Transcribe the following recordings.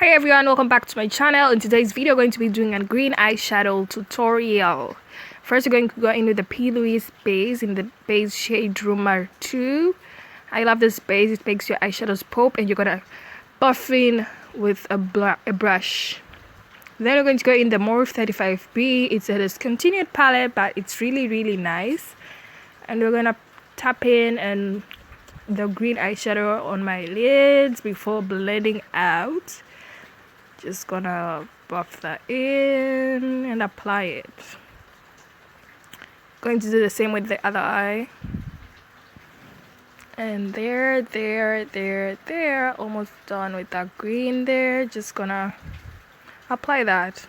Hi everyone, welcome back to my channel. In today's video, I'm going to be doing a green eyeshadow tutorial. First, we're going to go in with the Plouise base in the base shade RUMOUR 2. I love this base. It makes your eyeshadows pop, and you're gonna buff in with a brush. Then we're going to go in the Morphe 35B. It's a discontinued palette, but it's really nice. And we're gonna tap in and the green eyeshadow on my lids before blending out. Just gonna buff that in and apply it. Going to do the same with the other eye. And there, almost done with that green there. Just gonna apply that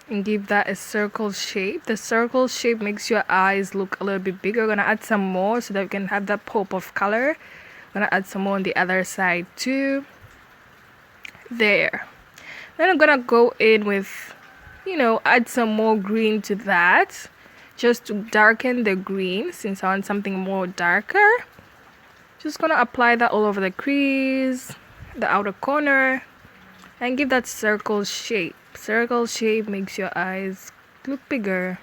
and give that a circle shape. The circle shape makes your eyes look a little bit bigger. We're gonna add some more so that we can have that pop of color. Gonna add some more on the other side too. There. Then I'm gonna go in with, add some more green to that, just to darken the green since I want something more darker. Just gonna apply that all over the crease, the outer corner, and give that circle shape. Circle shape makes your eyes look bigger.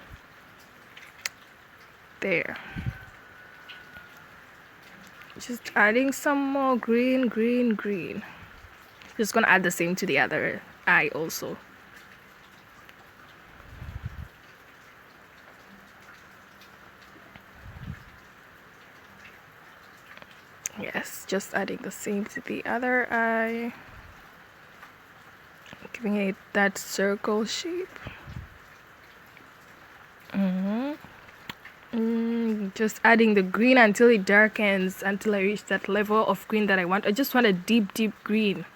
There. Just adding some more green. Just gonna add the same to the other eye also. Yes, just adding the same to the other eye, giving it that circle shape. Just adding the green until it darkens, until I reach that level of green that I want. I just want a deep green.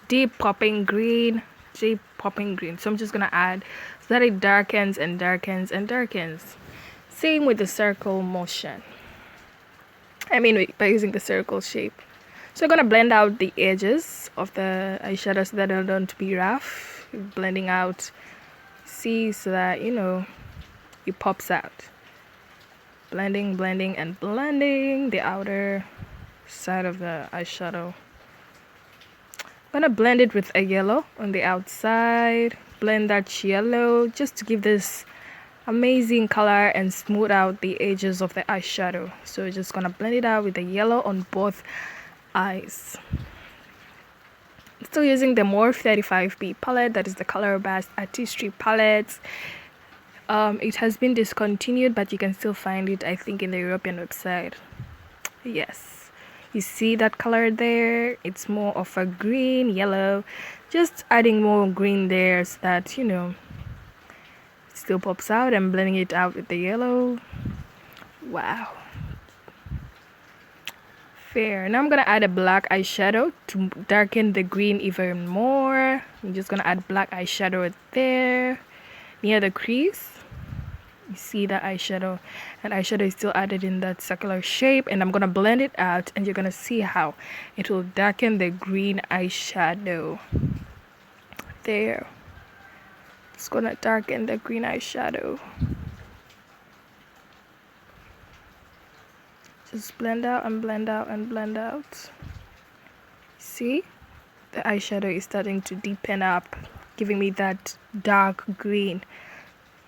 Deep popping green. So I'm just gonna add so that it darkens and darkens and darkens. Same with the circle motion. By using the circle shape. So I'm gonna blend out the edges of the eyeshadow so that they don't be rough. Blending out, see, so that it pops out. Blending the outer side of the eyeshadow. I'm gonna blend it with a yellow on the outside. Blend that yellow just to give this amazing color and smooth out the edges of the eyeshadow. So we're just gonna blend it out with the yellow on both eyes. Still using the Morphe 35B palette, that is the Colourpop Artistry palette. It has been discontinued, but you can still find it, I think, in the European website. Yes. You see that color there? It's more of a green, yellow. Just adding more green there so that, it still pops out, and blending it out with the yellow. Wow. Fair. Now I'm going to add a black eyeshadow to darken the green even more. I'm just going to add black eyeshadow there near the crease. You see the eyeshadow, and eyeshadow is still added in that circular shape, and I'm gonna blend it out, and you're gonna see how it will darken the green eyeshadow. There. It's gonna darken the green eyeshadow. Just blend out and blend out. See? The eyeshadow is starting to deepen up, giving me that dark green.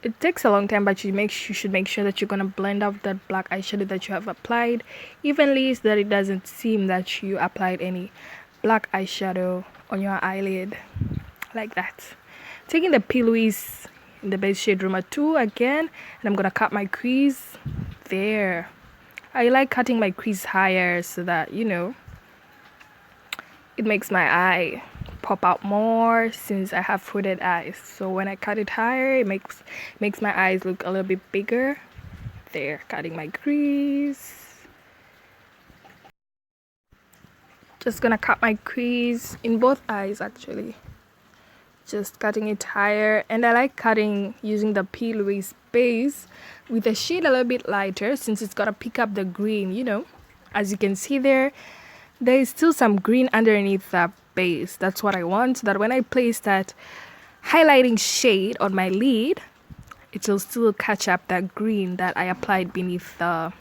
It takes a long time, but you should make sure that you're gonna blend out that black eyeshadow that you have applied evenly, so that it doesn't seem that you applied any black eyeshadow on your eyelid, like that. Taking the Plouise in the base shade RUMOUR 2 again, and I'm gonna cut my crease there. I like cutting my crease higher so that it makes my eye pop out more, since I have hooded eyes. So when I cut it higher, it makes my eyes look a little bit bigger. There, cutting my crease. Just gonna cut my crease in both eyes actually. Just cutting it higher, and I like cutting using the Plouise base with the shade a little bit lighter, since it's gonna pick up the green. As you can see there is still some green underneath the base. That's what I want, so that when I place that highlighting shade on my lid, it will still catch up that green that I applied beneath the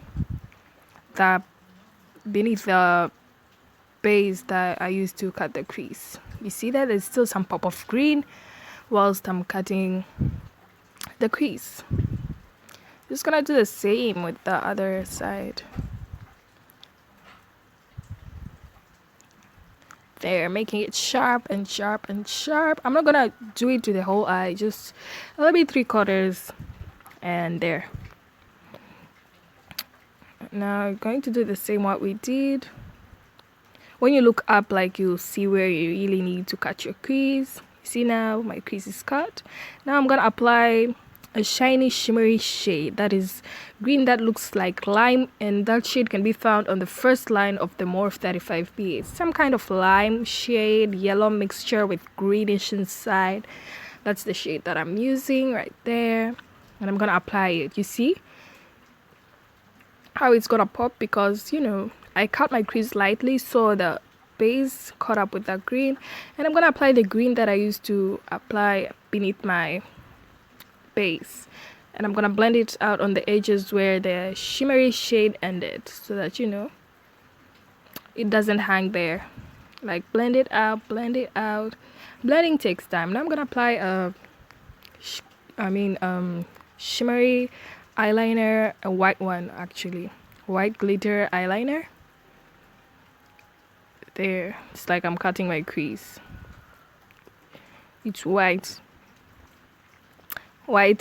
base that I used to cut the crease. You see that there's still some pop of green whilst I'm cutting the crease. Just gonna do the same with the other side. There, making it sharp and sharp and sharp. I'm not gonna do it to the whole eye, just a little bit 3/4, and there. Now I'm going to do the same what we did. When you look up, like, you'll see where you really need to cut your crease. You see now my crease is cut. Now I'm gonna apply a shiny shimmery shade that is green that looks like lime, and that shade can be found on the first line of the Morphe 35B. It's some kind of lime shade, yellow mixture with greenish inside. That's the shade that I'm using right there, and I'm gonna apply it. You see how it's gonna pop, because you know I cut my crease lightly so the base caught up with that green, and I'm gonna apply the green that I used to apply beneath my base, and I'm gonna blend it out on the edges where the shimmery shade ended, so that you know it doesn't hang there. Like, blend it out, blend it out. Blending takes time. Now I'm gonna apply a shimmery eyeliner, a white one actually, white glitter eyeliner. There, it's like I'm cutting my crease. It's white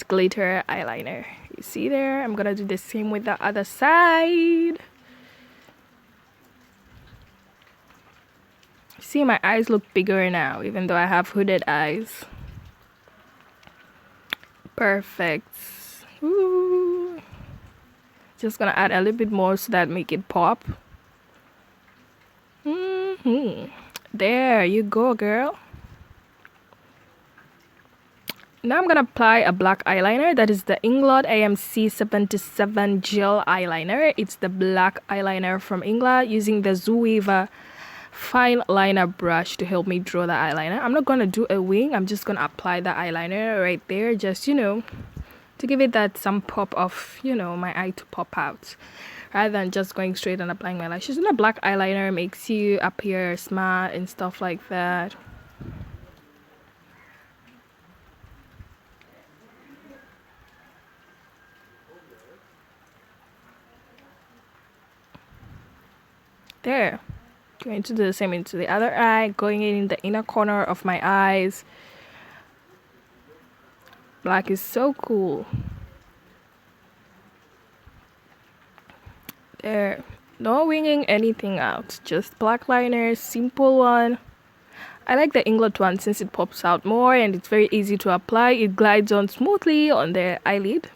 glitter eyeliner. You see there? I'm gonna do the same with the other side. See, my eyes look bigger now, even though I have hooded eyes. Perfect. Ooh. Just gonna add a little bit more so that make it pop. There you go, girl. Now I'm gonna apply a black eyeliner. That is the Inglot AMC 77 gel eyeliner. It's the black eyeliner from Inglot, using the Zoeva fine liner brush to help me draw the eyeliner. I'm not gonna do a wing. I'm just gonna apply the eyeliner right there, just, you know, to give it that some pop of, you know, my eye to pop out, rather than just going straight and applying my lashes. And a black eyeliner makes you appear smart and stuff like that. There. Going to do the same into the other eye, going in the inner corner of my eyes. Black is so cool. There. No winging anything out, just black liner, simple one. I like the Inglot one since it pops out more and it's very easy to apply. It glides on smoothly on the eyelid,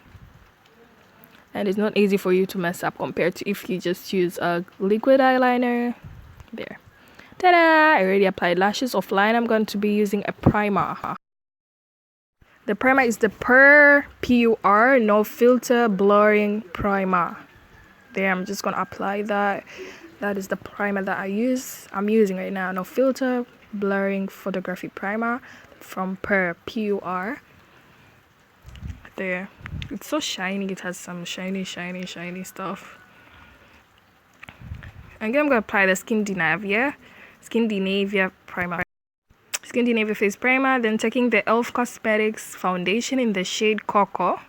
and it's not easy for you to mess up compared to if you just use a liquid eyeliner. There. Ta-da! I already applied lashes. Offline, I'm going to be using a primer. The primer is the PUR No Filter Blurring Primer. There, I'm just going to apply that. That is the primer that I'm using right now. No Filter Blurring Photography Primer from PUR. There. It's so shiny. It has some shiny stuff. Again, I'm going to apply the Skindinavia primer. Skindinavia face primer. Then taking the e.l.f. Cosmetics foundation in the shade Coco.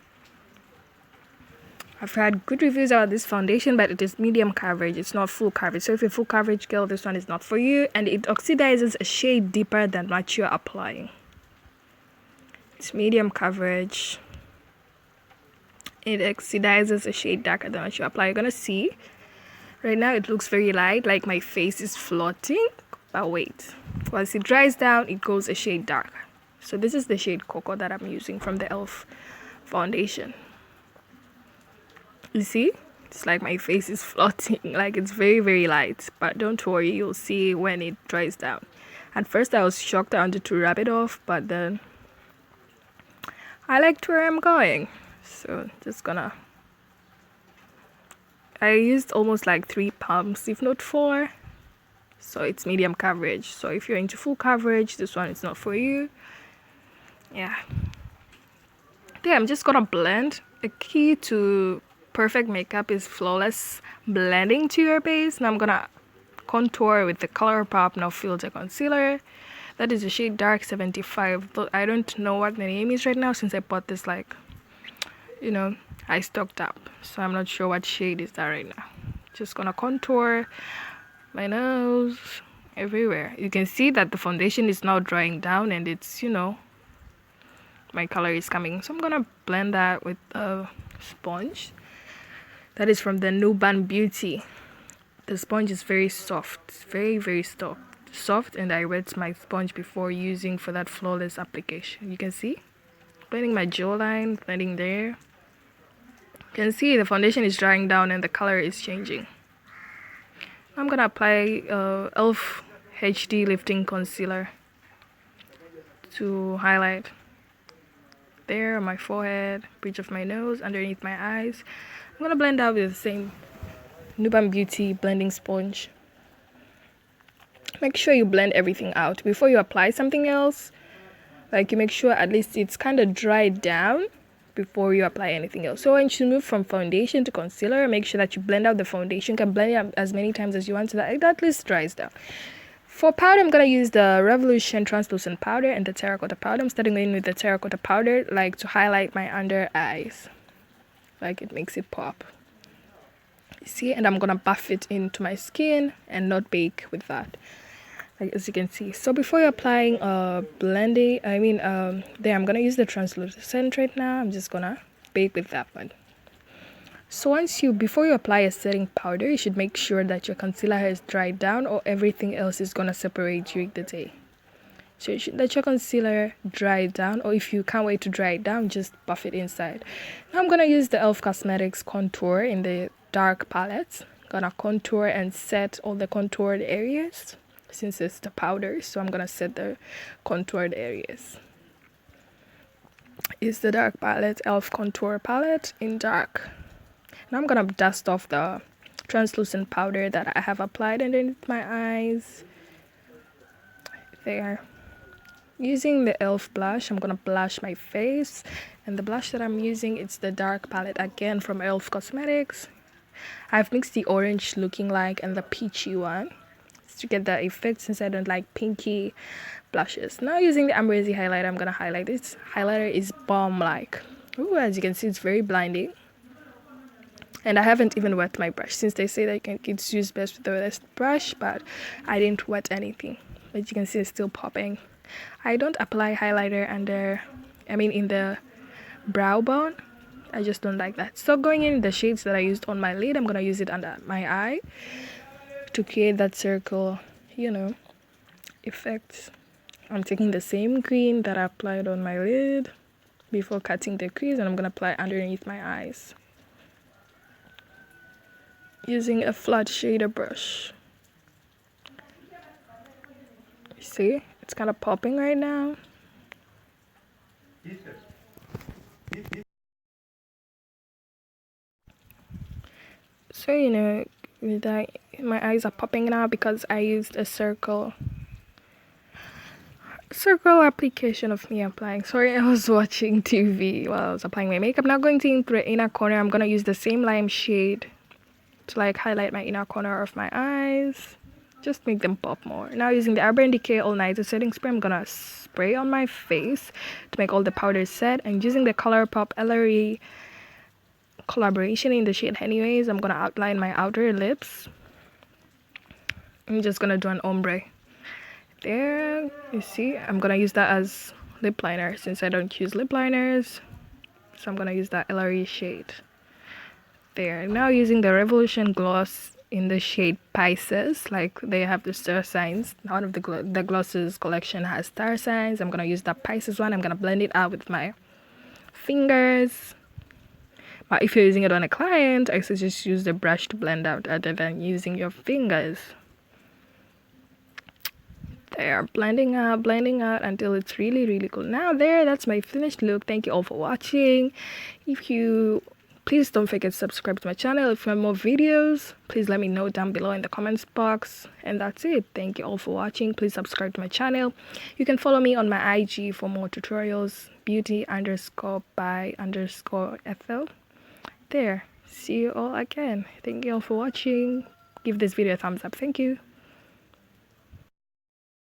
I've had good reviews about this foundation, but it is medium coverage. It's not full coverage. So if you're full coverage girl, this one is not for you. And it oxidizes a shade deeper than what you're applying. It's medium coverage. It oxidizes a shade darker than what you apply. You're gonna see right now it looks very light, like my face is floating, but wait, once it dries down it goes a shade darker. So this is the shade Coco that I'm using from the e.l.f. foundation. You see, it's like my face is floating, like it's very light, but don't worry, you'll see when it dries down. At first I was shocked. I wanted to rub it off, but then I liked where I'm going, so just gonna, I used almost like 3 pumps, if not 4. So it's medium coverage. So if you're into full coverage, this one is not for you. Yeah. There, I'm just gonna blend. The key to perfect makeup is flawless blending to your base. Now I'm gonna contour with the Colourpop No Filter Concealer. That is the shade Dark 75. Though I don't know what the name is right now since I bought this, like, you know, I stocked up. So I'm not sure what shade is that right now. Just gonna contour my nose everywhere. You can see that the foundation is now drying down and it's, you know, my color is coming. So I'm gonna blend that with a sponge. That is from the Nuban Beauty. The sponge is very soft. It's very soft, and I wet my sponge before using for that flawless application. You can see, blending my jawline, blending there. You can see the foundation is drying down and the color is changing. I'm gonna apply ELF HD Lifting Concealer to highlight there on my forehead, bridge of my nose, underneath my eyes. I'm gonna blend out with the same Nuban Beauty blending sponge. Make sure you blend everything out before you apply something else. Like, you make sure at least it's kind of dried down before you apply anything else. So when you move from foundation to concealer, make sure that you blend out the foundation. You can blend it as many times as you want so that it at least dries down. For powder, I'm gonna use the Revolution translucent powder and the terracotta powder. I'm starting in with the terracotta powder, like, to highlight my under eyes. Like, it makes it pop. See, and I'm gonna buff it into my skin and not bake with that, like, as you can see. So before you're applying blending, there, I'm gonna use the translucent right now. I'm just gonna bake with that one. So before you apply a setting powder, you should make sure that your concealer has dried down, or everything else is gonna separate during the day. So you should let your concealer dry down, or if you can't wait to dry it down, just buff it inside. Now I'm gonna use the ELF Cosmetics contour in the dark palette. Gonna contour and set all the contoured areas since it's the powder. So I'm gonna set the contoured areas. It's the dark palette, ELF contour palette in dark. Now I'm gonna dust off the translucent powder that I have applied underneath my eyes. There. Using the ELF blush, I'm gonna blush my face, and the blush that I'm using, it's the dark palette again from ELF Cosmetics. I've mixed the orange looking like and the peachy one to get the effect, since I don't like pinky blushes. Now using the AMREZY highlighter, I'm gonna highlight. This highlighter is bomb like. Ooh, as you can see, it's very blinding. And I haven't even wet my brush, since they say that it's used best with the wettest brush, but I didn't wet anything. But you can see it's still popping. I don't apply highlighter in the brow bone. I just don't like that. So going in the shades that I used on my lid, I'm gonna use it under my eye to create that circle, you know, effect. I'm taking the same green that I applied on my lid before cutting the crease, and I'm gonna apply underneath my eyes using a flat shader brush. See, it's kind of popping right now. So, you know, with that, my eyes are popping now because I used a circle application of me applying. Sorry, I was watching TV while I was applying my makeup. Now going into the inner corner, I'm gonna use the same lime shade to, like, highlight my inner corner of my eyes. Just make them pop more. Now using the Arbor & Decay All Nighter setting spray, I'm gonna spray on my face to make all the powders set. And using the Colourpop Ellarie collaboration in the shade HENNYWAYS, I'm gonna outline my outer lips. I'm just gonna do an ombre. There, you see, I'm gonna use that as lip liner since I don't use lip liners. So I'm gonna use that Ellarie shade. There. Now using the Revolution gloss in the shade Pisces, like they have the star signs. One of the glosses collection has star signs. I'm gonna use that Pisces one. I'm gonna blend it out with my fingers. But if you're using it on a client, I suggest use the brush to blend out rather than using your fingers. There, blending out until it's really cool. Now that's my finished look. Thank you all for watching. Please don't forget to subscribe to my channel. If you want more videos, please let me know down below in the comments box. And that's it. Thank you all for watching. Please subscribe to my channel. You can follow me on my IG for more tutorials. beauty_by_FL. There. See you all again. Thank you all for watching. Give this video a thumbs up. Thank you.